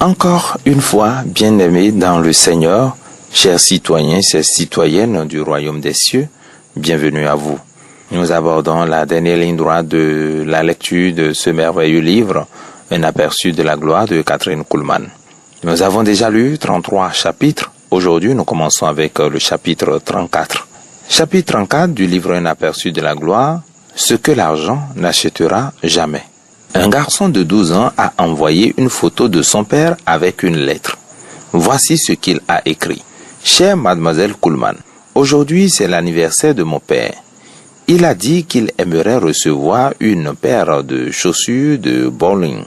Encore une fois, bien-aimés dans le Seigneur, chers citoyens, chères citoyennes du royaume des cieux, bienvenue à vous. Nous abordons la dernière ligne droite de la lecture de ce merveilleux livre, Un aperçu de la gloire de Kathryn Kuhlman. Nous avons déjà lu 33 chapitres. Aujourd'hui, nous commençons avec le chapitre 34. Chapitre 34 du livre Un aperçu de la gloire, ce que l'argent n'achètera jamais. Un garçon de 12 ans a envoyé une photo de son père avec une lettre. Voici ce qu'il a écrit. Chère mademoiselle Kuhlman, aujourd'hui c'est l'anniversaire de mon père. Il a dit qu'il aimerait recevoir une paire de chaussures de bowling.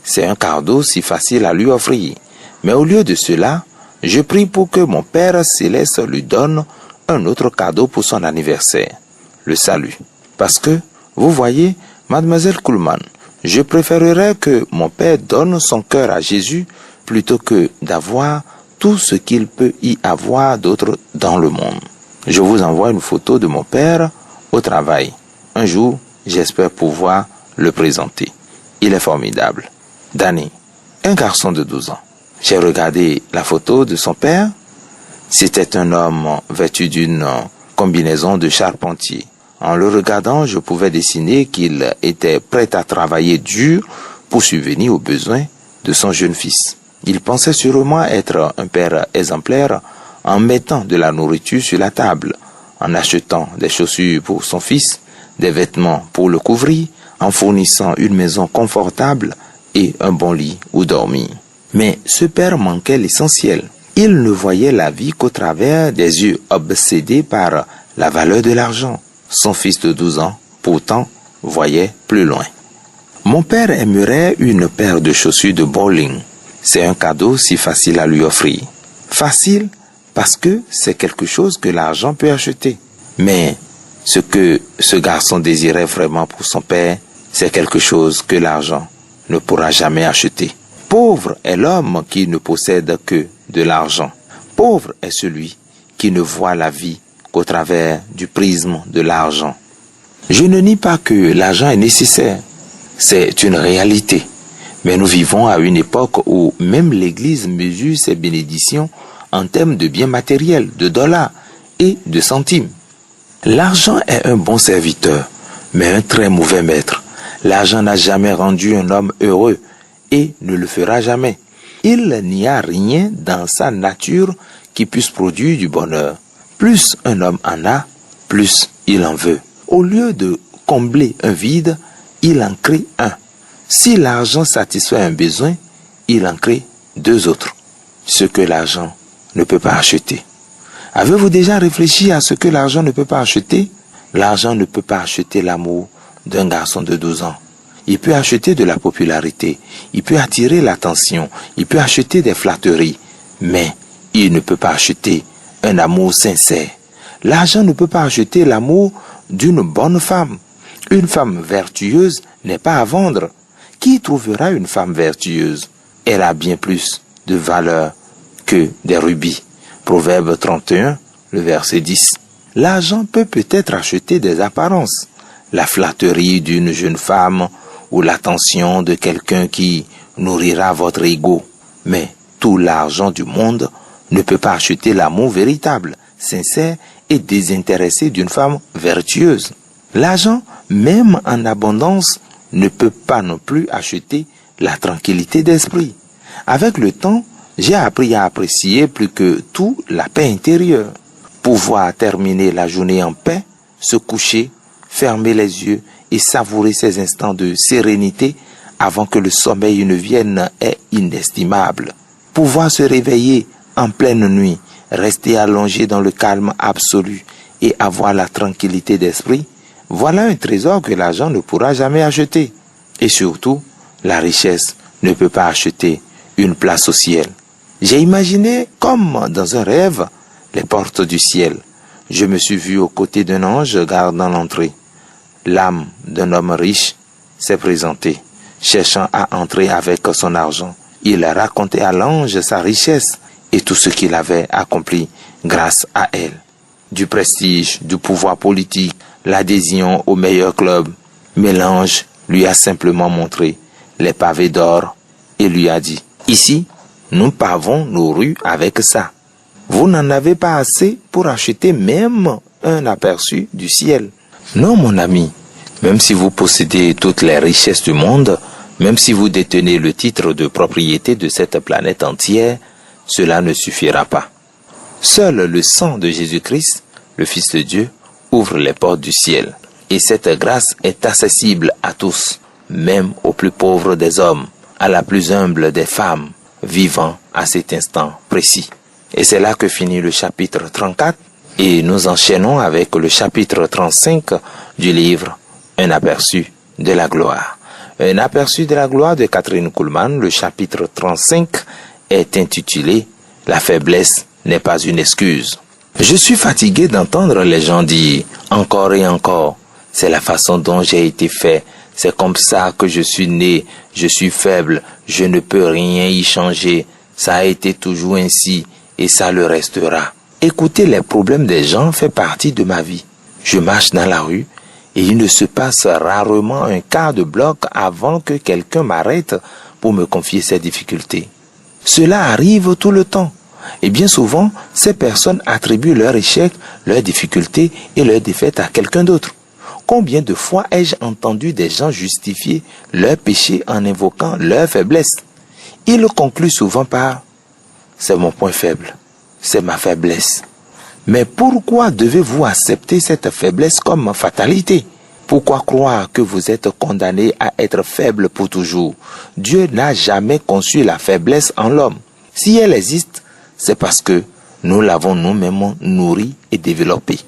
C'est un cadeau si facile à lui offrir. Mais au lieu de cela, je prie pour que mon père céleste lui donne un autre cadeau pour son anniversaire. Le salut. Parce que, vous voyez, mademoiselle Kuhlman, je préférerais que mon père donne son cœur à Jésus plutôt que d'avoir tout ce qu'il peut y avoir d'autre dans le monde. Je vous envoie une photo de mon père au travail. Un jour, j'espère pouvoir le présenter. Il est formidable. Danny, un garçon de 12 ans. J'ai regardé la photo de son père. C'était un homme vêtu d'une combinaison de charpentier. En le regardant, je pouvais dessiner qu'il était prêt à travailler dur pour subvenir aux besoins de son jeune fils. Il pensait sûrement être un père exemplaire en mettant de la nourriture sur la table, en achetant des chaussures pour son fils, des vêtements pour le couvrir, en fournissant une maison confortable et un bon lit où dormir. Mais ce père manquait l'essentiel. Il ne voyait la vie qu'au travers des yeux obsédés par la valeur de l'argent. Son fils de 12 ans, pourtant, voyait plus loin. Mon père aimerait une paire de chaussures de bowling. C'est un cadeau si facile à lui offrir. Facile parce que c'est quelque chose que l'argent peut acheter. Mais ce que ce garçon désirait vraiment pour son père, c'est quelque chose que l'argent ne pourra jamais acheter. Pauvre est l'homme qui ne possède que de l'argent. Pauvre est celui qui ne voit la vie qu'au travers du prisme de l'argent. Je ne nie pas que l'argent est nécessaire. C'est une réalité. Mais nous vivons à une époque où même l'Église mesure ses bénédictions en termes de biens matériels, de dollars et de centimes. L'argent est un bon serviteur, mais un très mauvais maître. L'argent n'a jamais rendu un homme heureux et ne le fera jamais. Il n'y a rien dans sa nature qui puisse produire du bonheur. Plus un homme en a, plus il en veut. Au lieu de combler un vide, il en crée un. Si l'argent satisfait un besoin, il en crée deux autres. Ce que l'argent ne peut pas acheter. Avez-vous déjà réfléchi à ce que l'argent ne peut pas acheter? L'argent ne peut pas acheter l'amour d'un garçon de 12 ans. Il peut acheter de la popularité, il peut attirer l'attention, il peut acheter des flatteries, mais il ne peut pas acheter un amour sincère. L'argent ne peut pas acheter l'amour d'une bonne femme. Une femme vertueuse n'est pas à vendre. Qui trouvera une femme vertueuse? Elle a bien plus de valeur que des rubis. Proverbe 31, le verset 10. L'argent peut peut-être acheter des apparences. La flatterie d'une jeune femme ou l'attention de quelqu'un qui nourrira votre ego. Mais tout l'argent du monde ne peut pas acheter l'amour véritable, sincère et désintéressé d'une femme vertueuse. L'argent, même en abondance, ne peut pas non plus acheter la tranquillité d'esprit. Avec le temps, j'ai appris à apprécier plus que tout la paix intérieure. Pouvoir terminer la journée en paix, se coucher, fermer les yeux et savourer ces instants de sérénité avant que le sommeil ne vienne est inestimable. Pouvoir se réveiller en pleine nuit, rester allongé dans le calme absolu et avoir la tranquillité d'esprit, voilà un trésor que l'argent ne pourra jamais acheter. Et surtout, la richesse ne peut pas acheter une place au ciel. J'ai imaginé, comme dans un rêve, les portes du ciel. Je me suis vu aux côtés d'un ange gardant l'entrée. L'âme d'un homme riche s'est présentée, cherchant à entrer avec son argent. Il racontait à l'ange sa richesse et tout ce qu'il avait accompli grâce à elle. Du prestige, du pouvoir politique, l'adhésion au meilleur club. Mais l'ange lui a simplement montré les pavés d'or et lui a dit, ici, Nous pavons nos rues avec ça. Vous n'en avez pas assez pour acheter même un aperçu du ciel. Non, mon ami, même si vous possédez toutes les richesses du monde, même si vous détenez le titre de propriété de cette planète entière, cela ne suffira pas. Seul le sang de Jésus-Christ, le Fils de Dieu, ouvre les portes du ciel. Et cette grâce est accessible à tous, même aux plus pauvres des hommes, à la plus humble des femmes, vivant à cet instant précis. Et c'est là que finit le chapitre 34 et nous enchaînons avec le chapitre 35 du livre Un aperçu de la gloire. Un aperçu de la gloire de Kathryn Kuhlman, le chapitre 35 est intitulé « La faiblesse n'est pas une excuse ». Je suis fatigué d'entendre les gens dire « encore et encore ». C'est la façon dont j'ai été fait. C'est comme ça que je suis né. Je suis faible. Je ne peux rien y changer. Ça a été toujours ainsi et ça le restera. Écouter les problèmes des gens fait partie de ma vie. Je marche dans la rue et il ne se passe rarement un quart de bloc avant que quelqu'un m'arrête pour me confier ses difficultés. Cela arrive tout le temps. Et bien souvent, ces personnes attribuent leur échec, leurs difficultés et leurs défaites à quelqu'un d'autre. Combien de fois ai-je entendu des gens justifier leurs péchés en invoquant leur faiblesse? Ils concluent souvent par « c'est mon point faible, c'est ma faiblesse ». Mais pourquoi devez-vous accepter cette faiblesse comme fatalité? Pourquoi croire que vous êtes condamné à être faible pour toujours? Dieu n'a jamais conçu la faiblesse en l'homme. Si elle existe, c'est parce que nous l'avons nous-mêmes nourrie et développée.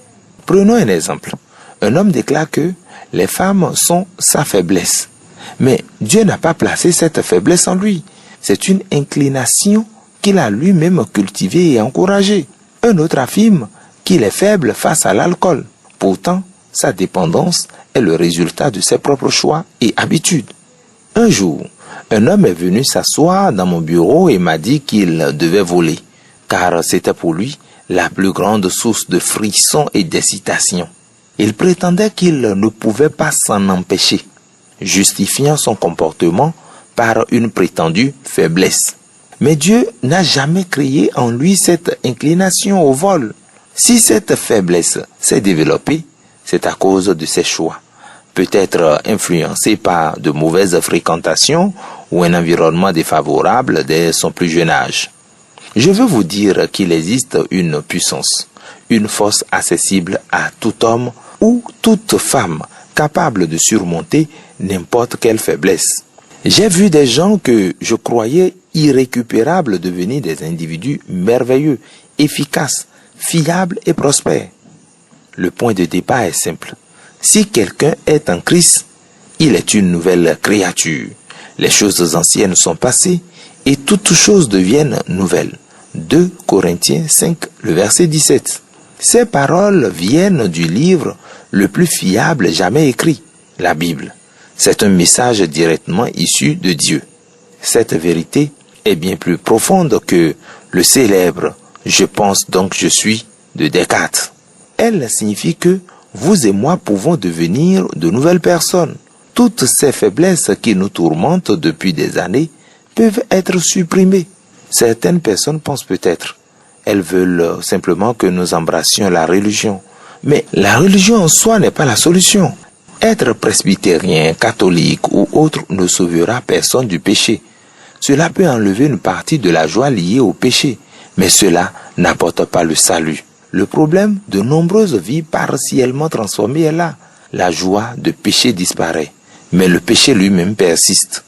Prenons un exemple. Un homme déclare que les femmes sont sa faiblesse. Mais Dieu n'a pas placé cette faiblesse en lui. C'est une inclination qu'il a lui-même cultivée et encouragée. Un autre affirme qu'il est faible face à l'alcool. Pourtant, sa dépendance est le résultat de ses propres choix et habitudes. Un jour, un homme est venu s'asseoir dans mon bureau et m'a dit qu'il devait voler, car c'était pour lui la plus grande source de frissons et d'excitation. Il prétendait qu'il ne pouvait pas s'en empêcher, justifiant son comportement par une prétendue faiblesse. Mais Dieu n'a jamais créé en lui cette inclination au vol. Si cette faiblesse s'est développée, c'est à cause de ses choix. Peut-être influencé par de mauvaises fréquentations ou un environnement défavorable dès son plus jeune âge. Je veux vous dire qu'il existe une puissance, une force accessible à tout homme ou toute femme capable de surmonter n'importe quelle faiblesse. J'ai vu des gens que je croyais irrécupérables devenir des individus merveilleux, efficaces, fiables et prospères. Le point de départ est simple. Si quelqu'un est en Christ, il est une nouvelle créature. Les choses anciennes sont passées et toutes choses deviennent nouvelles. 2 Corinthiens 5, le verset 17. Ces paroles viennent du livre le plus fiable jamais écrit, la Bible. C'est un message directement issu de Dieu. Cette vérité est bien plus profonde que le célèbre « Je pense donc je suis » de Descartes. Elle signifie que vous et moi pouvons devenir de nouvelles personnes. Toutes ces faiblesses qui nous tourmentent depuis des années peuvent être supprimées. Certaines personnes pensent peut-être, elles veulent simplement que nous embrassions la religion. Mais la religion en soi n'est pas la solution. Être presbytérien, catholique ou autre ne sauvera personne du péché. Cela peut enlever une partie de la joie liée au péché, mais cela n'apporte pas le salut. Le problème de nombreuses vies partiellement transformées est là. La joie de péché disparaît, mais le péché lui-même persiste.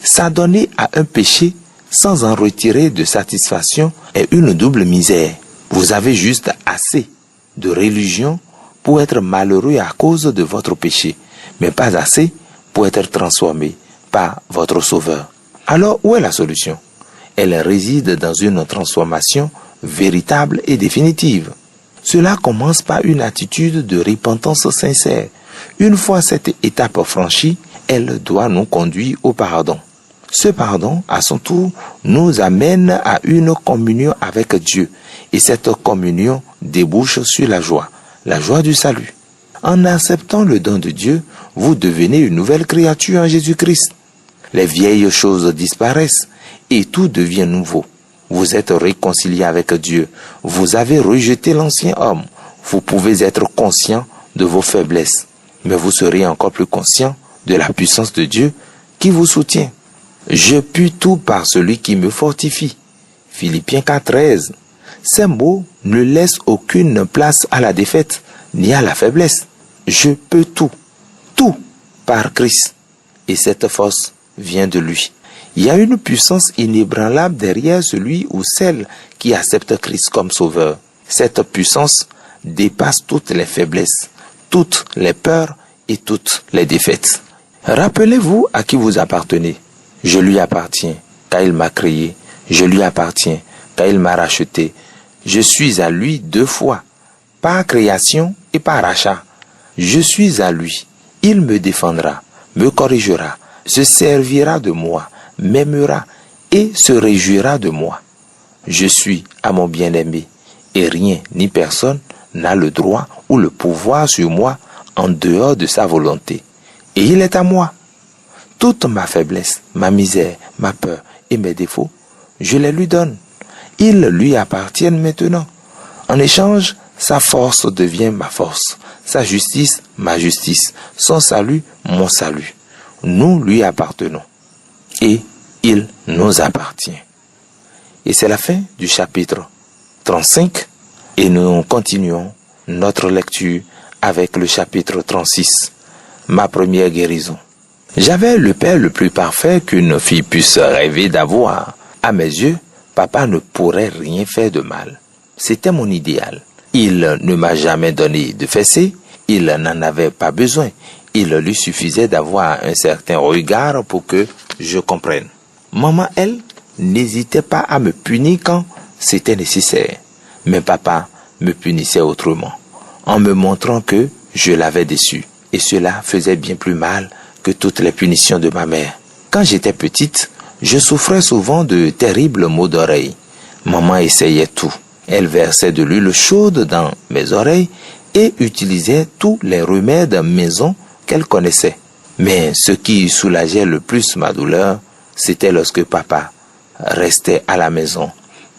S'adonner à un péché sans en retirer de satisfaction est une double misère. Vous avez juste assez de religion pour être malheureux à cause de votre péché, mais pas assez pour être transformé par votre Sauveur. Alors, où est la solution? Elle réside dans une transformation véritable et définitive. Cela commence par une attitude de repentance sincère. Une fois cette étape franchie, elle doit nous conduire au pardon. Ce pardon, à son tour, nous amène à une communion avec Dieu. Et cette communion débouche sur la joie du salut. En acceptant le don de Dieu, vous devenez une nouvelle créature en Jésus-Christ. Les vieilles choses disparaissent et tout devient nouveau. Vous êtes réconcilié avec Dieu. Vous avez rejeté l'ancien homme. Vous pouvez être conscient de vos faiblesses, mais vous serez encore plus conscient de la puissance de Dieu qui vous soutient. Je puis tout par celui qui me fortifie. Philippiens 4,13. Ces mots ne laissent aucune place à la défaite ni à la faiblesse. Je peux tout par Christ. Et cette force vient de lui. Il y a une puissance inébranlable derrière celui ou celle qui accepte Christ comme sauveur. Cette puissance dépasse toutes les faiblesses, toutes les peurs et toutes les défaites. Rappelez-vous à qui vous appartenez. Je lui appartiens, car il m'a créé. Je lui appartiens, car il m'a racheté. Je suis à lui 2 fois, par création et par achat. Je suis à lui. Il me défendra, me corrigera, se servira de moi, m'aimera et se réjouira de moi. Je suis à mon bien-aimé, et rien ni personne n'a le droit ou le pouvoir sur moi en dehors de sa volonté. Et il est à moi. Toute ma faiblesse, ma misère, ma peur et mes défauts, je les lui donne. Ils lui appartiennent maintenant. En échange, sa force devient ma force, sa justice, ma justice, son salut, mon salut. Nous lui appartenons et il nous appartient. Et c'est la fin du chapitre 35 et nous continuons notre lecture avec le chapitre 36, ma première guérison. J'avais le père le plus parfait qu'une fille puisse rêver d'avoir. À mes yeux, papa ne pourrait rien faire de mal. C'était mon idéal. Il ne m'a jamais donné de fessée, il n'en avait pas besoin. Il lui suffisait d'avoir un certain regard pour que je comprenne. Maman, elle, n'hésitait pas à me punir quand c'était nécessaire. Mais papa me punissait autrement, en me montrant que je l'avais déçu. Et cela faisait bien plus mal que toutes les punitions de ma mère. Quand j'étais petite, je souffrais souvent de terribles maux d'oreille. Maman essayait tout. Elle versait de l'huile chaude dans mes oreilles et utilisait tous les remèdes maison qu'elle connaissait. Mais ce qui soulageait le plus ma douleur, c'était lorsque papa restait à la maison,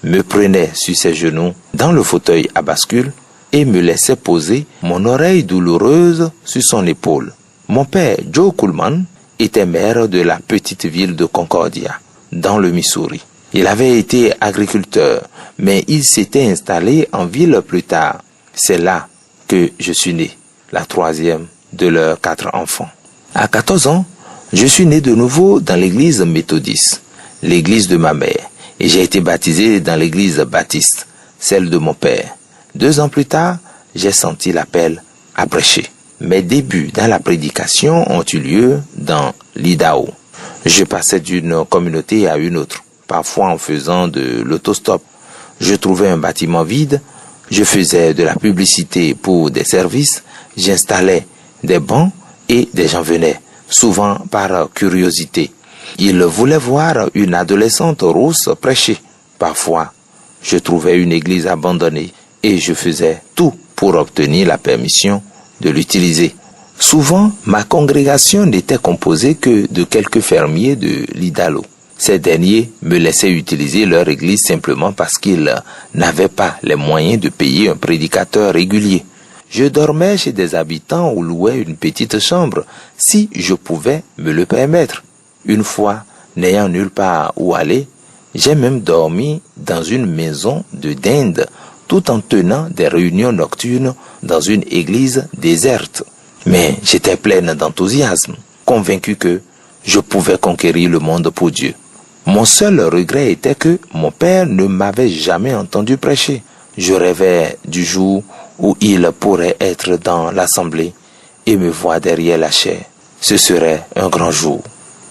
me prenait sur ses genoux dans le fauteuil à bascule et me laissait poser mon oreille douloureuse sur son épaule. Mon père, Joe Kuhlman, était maire de la petite ville de Concordia, dans le Missouri. Il avait été agriculteur, mais il s'était installé en ville plus tard. C'est là que je suis né, la 3e de leurs 4 enfants. À 14 ans, je suis né de nouveau dans l'église méthodiste, l'église de ma mère, et j'ai été baptisé dans l'église baptiste, celle de mon père. 2 ans plus tard, j'ai senti l'appel à prêcher. Mes débuts dans la prédication ont eu lieu dans l'Idaho. Je passais d'une communauté à une autre, parfois en faisant de l'autostop. Je trouvais un bâtiment vide, je faisais de la publicité pour des services, j'installais des bancs et des gens venaient, souvent par curiosité. Ils voulaient voir une adolescente rousse prêcher. Parfois, je trouvais une église abandonnée et je faisais tout pour obtenir la permission de l'utiliser. Souvent, ma congrégation n'était composée que de quelques fermiers de l'Idaho. Ces derniers me laissaient utiliser leur église simplement parce qu'ils n'avaient pas les moyens de payer un prédicateur régulier. Je dormais chez des habitants ou louais une petite chambre si je pouvais me le permettre. Une fois, n'ayant nulle part où aller, j'ai même dormi dans une maison de dinde tout en tenant des réunions nocturnes dans une église déserte. Mais j'étais pleine d'enthousiasme, convaincu que je pouvais conquérir le monde pour Dieu. Mon seul regret était que mon père ne m'avait jamais entendu prêcher. Je rêvais du jour où il pourrait être dans l'assemblée et me voir derrière la chaire. Ce serait un grand jour.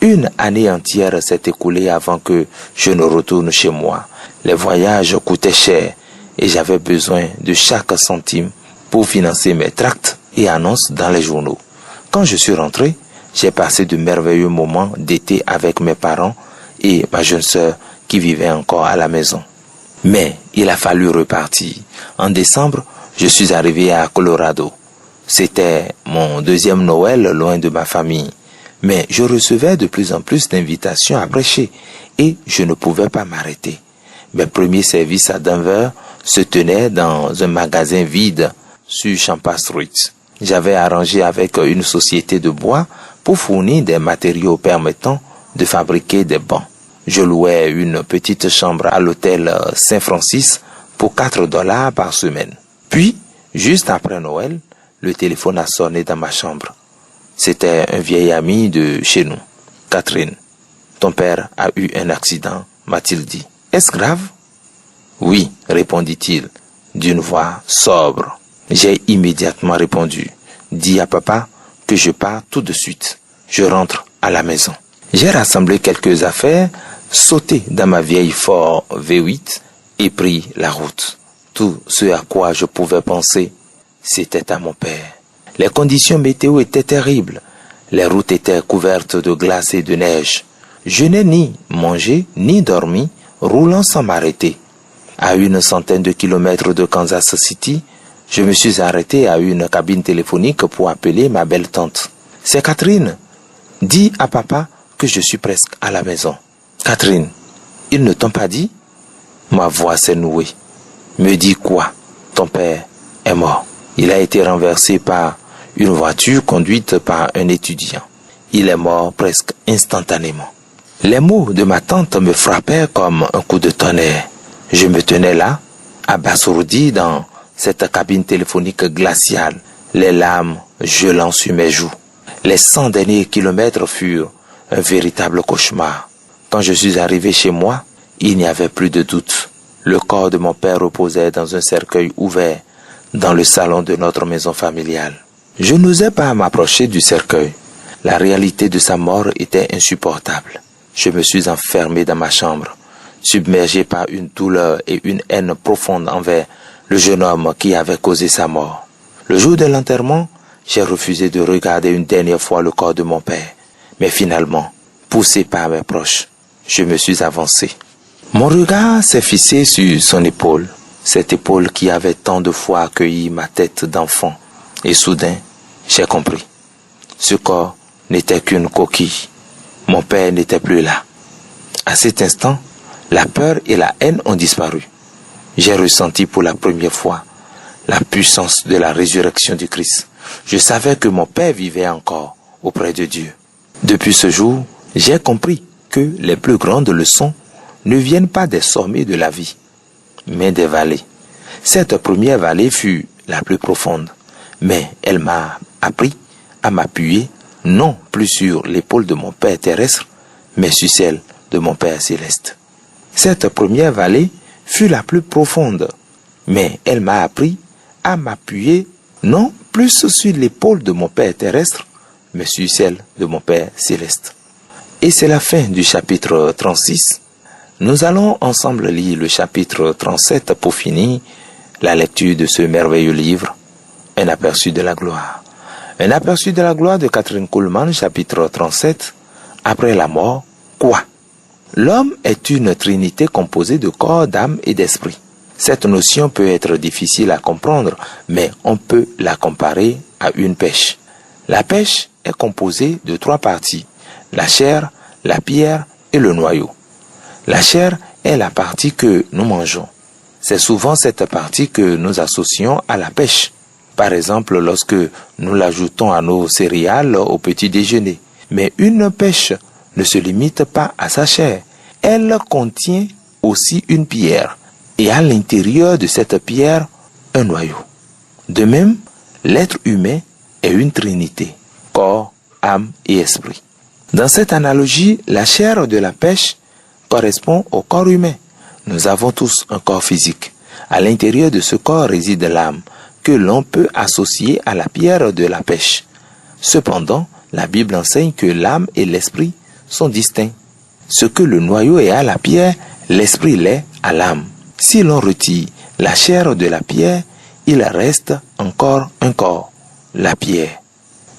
Une année entière s'est écoulée avant que je ne retourne chez moi. Les voyages coûtaient cher et j'avais besoin de chaque centime pour financer mes tracts et annonces dans les journaux. Quand je suis rentré, j'ai passé de merveilleux moments d'été avec mes parents et ma jeune sœur qui vivait encore à la maison. Mais il a fallu repartir. En décembre, je suis arrivé à Colorado. C'était mon 2e Noël loin de ma famille. Mais je recevais de plus en plus d'invitations à prêcher et je ne pouvais pas m'arrêter. Mes premiers services à Denver se tenaient dans un magasin vide sur Champa Street. J'avais arrangé avec une société de bois pour fournir des matériaux permettant de fabriquer des bancs. Je louais une petite chambre à l'hôtel Saint-Francis pour $4 par semaine. Puis, juste après Noël, le téléphone a sonné dans ma chambre. C'était un vieil ami de chez nous. Catherine, ton père a eu un accident, m'a-t-il dit. Est-ce grave? Oui, répondit-il, d'une voix sobre. J'ai immédiatement répondu. Dis à papa que je pars tout de suite. Je rentre à la maison. J'ai rassemblé quelques affaires, sauté dans ma vieille Ford V8 et pris la route. Tout ce à quoi je pouvais penser, c'était à mon père. Les conditions météo étaient terribles. Les routes étaient couvertes de glace et de neige. Je n'ai ni mangé ni dormi, roulant sans m'arrêter. À une centaine de kilomètres de Kansas City, je me suis arrêté à une cabine téléphonique pour appeler ma belle tante. C'est Catherine. Dis à papa que je suis presque à la maison. Catherine, ils ne t'ont pas dit? Ma voix s'est nouée. Me dis quoi? Ton père est mort. Il a été renversé par une voiture conduite par un étudiant. Il est mort presque instantanément. Les mots de ma tante me frappèrent comme un coup de tonnerre. Je me tenais là, abasourdi dans cette cabine téléphonique glaciale, les larmes gelant sur mes joues. Les 100 derniers kilomètres furent un véritable cauchemar. Quand je suis arrivé chez moi, il n'y avait plus de doute. Le corps de mon père reposait dans un cercueil ouvert dans le salon de notre maison familiale. Je n'osais pas m'approcher du cercueil. La réalité de sa mort était insupportable. Je me suis enfermé dans ma chambre, submergé par une douleur et une haine profonde envers le jeune homme qui avait causé sa mort. Le jour de l'enterrement, j'ai refusé de regarder une dernière fois le corps de mon père. Mais finalement, poussé par mes proches, je me suis avancé. Mon regard s'est fixé sur son épaule, cette épaule qui avait tant de fois accueilli ma tête d'enfant. Et soudain, j'ai compris. Ce corps n'était qu'une coquille. Mon père n'était plus là. À cet instant, la peur et la haine ont disparu. J'ai ressenti pour la première fois la puissance de la résurrection du Christ. Je savais que mon père vivait encore auprès de Dieu. Depuis ce jour, j'ai compris que les plus grandes leçons ne viennent pas des sommets de la vie, mais des vallées. Cette première vallée fut la plus profonde, mais elle m'a appris à m'appuyer non plus sur l'épaule de mon Père terrestre, mais sur celle de mon Père céleste. Cette première vallée fut la plus profonde, mais elle m'a appris à m'appuyer non plus sur l'épaule de mon Père terrestre, mais sur celle de mon Père céleste. Et c'est la fin du chapitre 36. Nous allons ensemble lire le chapitre 37 pour finir la lecture de ce merveilleux livre, Un aperçu de la gloire. Un aperçu de la gloire de Kathryn Kuhlman, chapitre 37. Après la mort, quoi? L'homme est une trinité composée de corps, d'âme et d'esprit. Cette notion peut être difficile à comprendre, mais on peut la comparer à une pêche. La pêche est composée de 3 parties, la chair, la pierre et le noyau. La chair est la partie que nous mangeons. C'est souvent cette partie que nous associons à la pêche. Par exemple, lorsque nous l'ajoutons à nos céréales au petit déjeuner. Mais une pêche ne se limite pas à sa chair. Elle contient aussi une pierre. Et à l'intérieur de cette pierre, un noyau. De même, l'être humain est une trinité, corps, âme et esprit. Dans cette analogie, la chair de la pêche correspond au corps humain. Nous avons tous un corps physique. À l'intérieur de ce corps réside l'âme, que l'on peut associer à la pierre de la pêche. Cependant, la Bible enseigne que l'âme et l'esprit sont distincts. Ce que le noyau est à la pierre, l'esprit l'est à l'âme. Si l'on retire la chair de la pierre, il reste encore un corps, la pierre.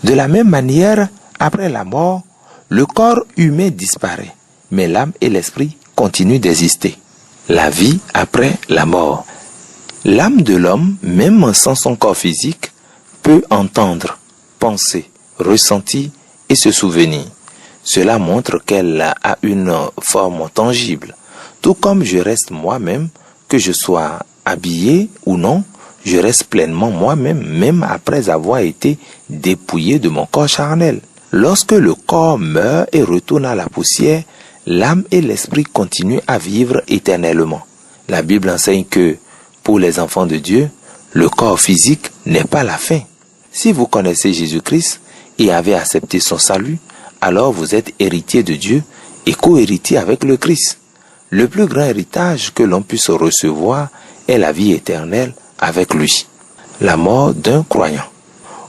De la même manière, après la mort, le corps humain disparaît, mais l'âme et l'esprit continuent d'exister. La vie après la mort. L'âme de l'homme, même sans son corps physique, peut entendre, penser, ressentir et se souvenir. Cela montre qu'elle a une forme tangible. Tout comme je reste moi-même, que je sois habillé ou non, je reste pleinement moi-même, même après avoir été dépouillé de mon corps charnel. Lorsque le corps meurt et retourne à la poussière, l'âme et l'esprit continuent à vivre éternellement. La Bible enseigne que, pour les enfants de Dieu, le corps physique n'est pas la fin. Si vous connaissez Jésus-Christ et avez accepté son salut, alors vous êtes héritier de Dieu et co-héritier avec le Christ. Le plus grand héritage que l'on puisse recevoir est la vie éternelle avec lui. La mort d'un croyant.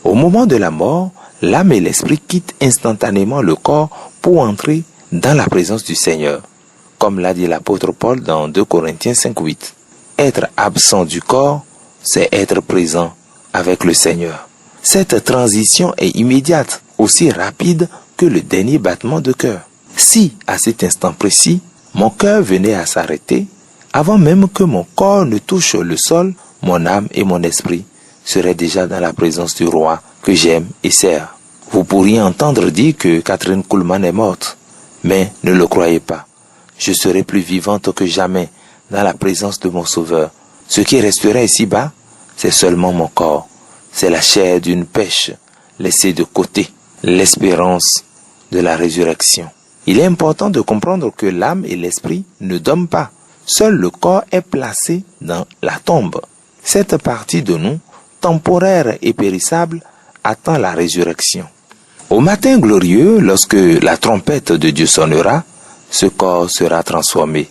Au moment de la mort, l'âme et l'esprit quittent instantanément le corps pour entrer dans la présence du Seigneur. Comme l'a dit l'apôtre Paul dans 2 Corinthiens 5:8. Être absent du corps, c'est être présent avec le Seigneur. Cette transition est immédiate, aussi rapide que le dernier battement de cœur. Si, à cet instant précis, mon cœur venait à s'arrêter, avant même que mon corps ne touche le sol, mon âme et mon esprit seraient déjà dans la présence du roi que j'aime et sers. Vous pourriez entendre dire que Kathryn Kuhlman est morte, mais ne le croyez pas. Je serai plus vivante que jamais dans la présence de mon Sauveur. Ce qui resterait ici-bas, c'est seulement mon corps. C'est la chair d'une pêche laissée de côté, l'espérance de la résurrection. Il est important de comprendre que l'âme et l'esprit ne dorment pas. Seul le corps est placé dans la tombe. Cette partie de nous, temporaire et périssable, attend la résurrection. Au matin glorieux, lorsque la trompette de Dieu sonnera, ce corps sera transformé.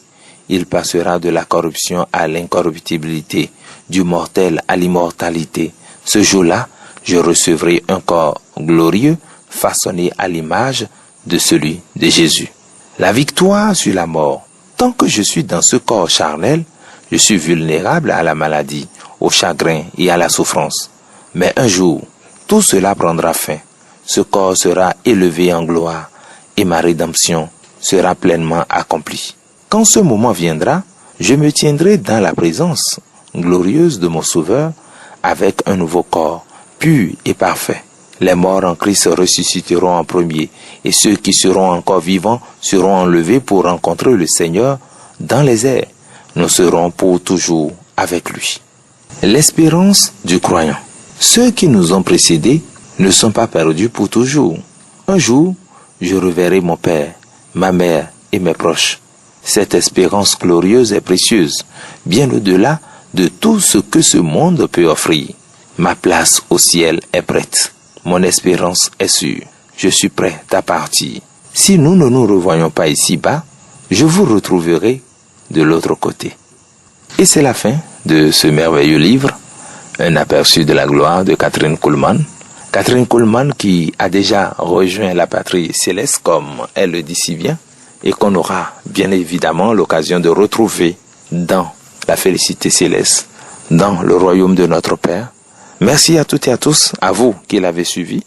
Il passera de la corruption à l'incorruptibilité, du mortel à l'immortalité. Ce jour-là, je recevrai un corps glorieux, façonné à l'image de celui de Jésus. La victoire sur la mort. Tant que je suis dans ce corps charnel, je suis vulnérable à la maladie, au chagrin et à la souffrance. Mais un jour, tout cela prendra fin. Ce corps sera élevé en gloire et ma rédemption sera pleinement accomplie. Quand ce moment viendra, je me tiendrai dans la présence glorieuse de mon Sauveur avec un nouveau corps, pur et parfait. Les morts en Christ ressusciteront en premier et ceux qui seront encore vivants seront enlevés pour rencontrer le Seigneur dans les airs. Nous serons pour toujours avec lui. L'espérance du croyant. Ceux qui nous ont précédés ne sont pas perdus pour toujours. Un jour, je reverrai mon père, ma mère et mes proches. Cette espérance glorieuse est précieuse, bien au-delà de tout ce que ce monde peut offrir. Ma place au ciel est prête. Mon espérance est sûre. Je suis prêt à partir. Si nous ne nous revoyons pas ici-bas, je vous retrouverai de l'autre côté. Et c'est la fin de ce merveilleux livre, un aperçu de la gloire de Kathryn Kuhlman. Kathryn Kuhlman qui a déjà rejoint la patrie céleste, comme elle le dit si bien, et qu'on aura bien évidemment l'occasion de retrouver dans la félicité céleste, dans le royaume de notre Père. Merci à toutes et à tous, à vous qui l'avez suivi.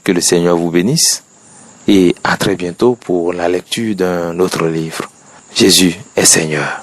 Que le Seigneur vous bénisse et à très bientôt pour la lecture d'un autre livre. Jésus est Seigneur.